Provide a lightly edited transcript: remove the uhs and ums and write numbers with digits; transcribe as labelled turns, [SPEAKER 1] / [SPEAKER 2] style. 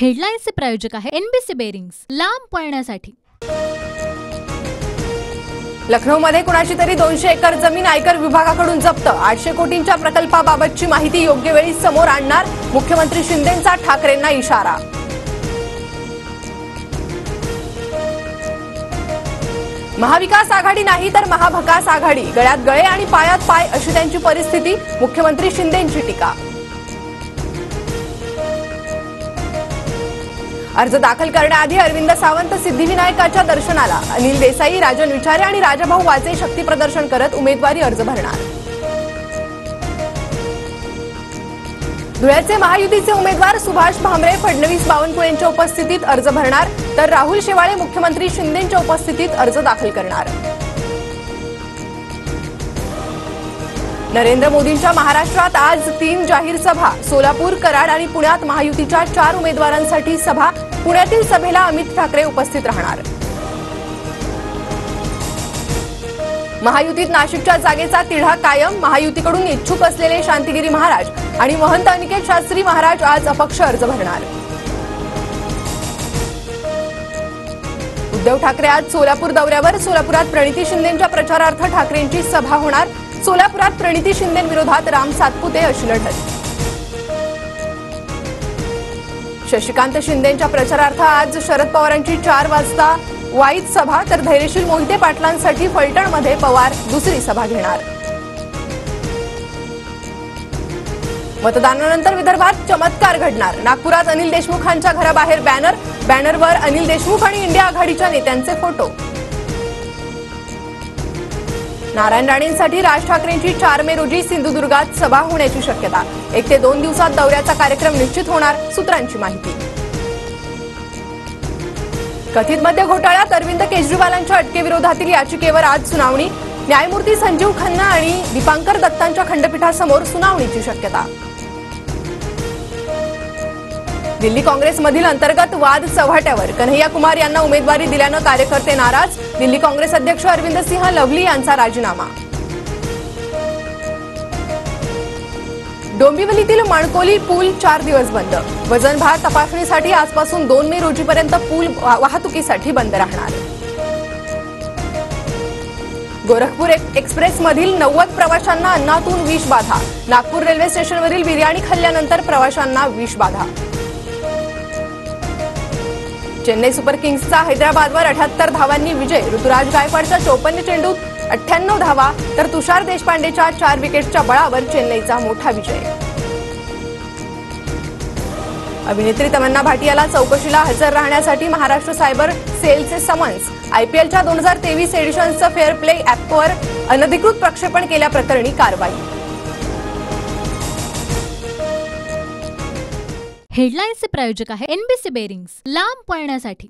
[SPEAKER 1] हेडलाईन्सचे प्रायोजक आहे NBC bearings, लांब पळण्यासाठी।
[SPEAKER 2] लखनौमध्ये कुणाची तरी 200 एकर जमीन आयकर विभागाकडून जप्त। 800 कोटींच्या प्रकल्पाबाबतची माहिती योग्य वेळी समोर आणणार, मुख्यमंत्री शिंदेंचा ठाकरेंना इशारा। महाविकास आघाडी नाही तर महाभकास आघाडी, गळ्यात गळे आणि पायात पाय अशी त्यांची परिस्थिती, मुख्यमंत्री शिंदेंची टीका। अर्ज दाखल करण्याआधी अरविंद सावंत सिद्धिविनायकाच्या दर्शनाला, अनिल देसाई, राजन विचारे आणि राजाभाऊ वाजे शक्ती प्रदर्शन करत उमेदवारी अर्ज भरणार। धुळ्याचे महायुतीचे उमेदवार सुभाष भामरे फडणवीस बावनकुळेंच्या उपस्थितीत अर्ज भरणार, तर राहुल शेवाळे मुख्यमंत्री शिंदेंच्या उपस्थितीत अर्ज दाखल करणार। नरेंद्र मोदींच्या महाराष्ट्रात आज 3 जाहीर सभा, सोलापूर, कराड आणि पुण्यात महायुतीच्या 4 उमेदवारांसाठी सभा। पुण्यातील सभेला अमित ठाकरे उपस्थित राहणार। महायुतीत नाशिकच्या जागेचा तिढा कायम, महायुतीकडून इच्छुक असलेले शांतिगिरी महाराज आणि महंत अनिकेत शास्त्री महाराज आज अपक्ष अर्ज भरणार। उद्धव ठाकरे आज सोलापूर दौऱ्यावर, सोलापुरात प्रणिती शिंदेंच्या प्रचारार्थ ठाकरेंची सभा होणार। सोलापुरात प्रणिती शिंदेंविरोधात राम सातपुते अशी लढत। शशिकांत शिंदेंच्या प्रचारार्थ आज शरद पवारांची 4 वाजता वाईत सभा, तर धैर्यशील मोहिते पाटलांसाठी फलटणमध्ये पवार दुसरी सभा घेणार। मतदानानंतर विदर्भात चमत्कार घडणार, नागपुरात अनिल देशमुखांच्या घराबाहेर बॅनर, बॅनरवर अनिल देशमुख आणि इंडिया आघाडीच्या नेत्यांचे फोटो। नारायण राणेंसाठी राज ठाकरेंची 4 मे रोजी सिंधुदुर्गात सभा होण्याची शक्यता। 1 ते 2 दिवसात दौऱ्याचा कार्यक्रम निश्चित होणार, सूत्रांची माहिती। कथित मद्य घोटाळ्यात अरविंद केजरीवालांच्या अटकेविरोधातील याचिकेवर आज सुनावणी, न्यायमूर्ती संजीव खन्ना आणि दीपांकर दत्तांच्या खंडपीठासमोर सुनावणीची शक्यता। दिल्ली काँग्रेसमधील अंतर्गत वाद चव्हाट्यावर, कन्हैया कुमार यांना उमेदवारी दिल्यानं कार्यकर्ते नाराज, दिल्ली काँग्रेस अध्यक्ष अरविंद सिंह लवली यांचा राजीनामा। डोंबिवलीतील मणकोली पूल 4 दिवस बंद, वजन भार तपासणीसाठी आजपासून 2 मे रोजीपर्यंत पूल वाहतुकीसाठी बंद राहणार। गोरखपूर एक्सप्रेसमधील 90 प्रवाशांना अन्नातून विषबाधा, नागपूर रेल्वे स्टेशनवरील बिर्याणी खाल्ल्यानंतर प्रवाशांना विषबाधा। चेन्नई सुपर किंग्सचा हैदराबादवर 78 धावांनी विजय, ऋतुराज गायकवाडच्या 54 चेंडूत 98 धावा, तर तुषार देशपांडेच्या 4 विकेट्सच्या बळावर चेन्नईचा मोठा विजय। अभिनेत्री तमन्ना भाटियाला चौकशीला हजर राहण्यासाठी महाराष्ट्र सायबर सेलचे समन्स, आयपीएलच्या 2023 एडिशनचं फेअर प्ले ॲपवर अनधिकृत प्रक्षेपण केल्याप्रकरणी कारवाई।
[SPEAKER 1] हेडलाईन्सचे प्रायोजक आहे एनबीसी बेरिंग्स, लांब पळण्यासाठी।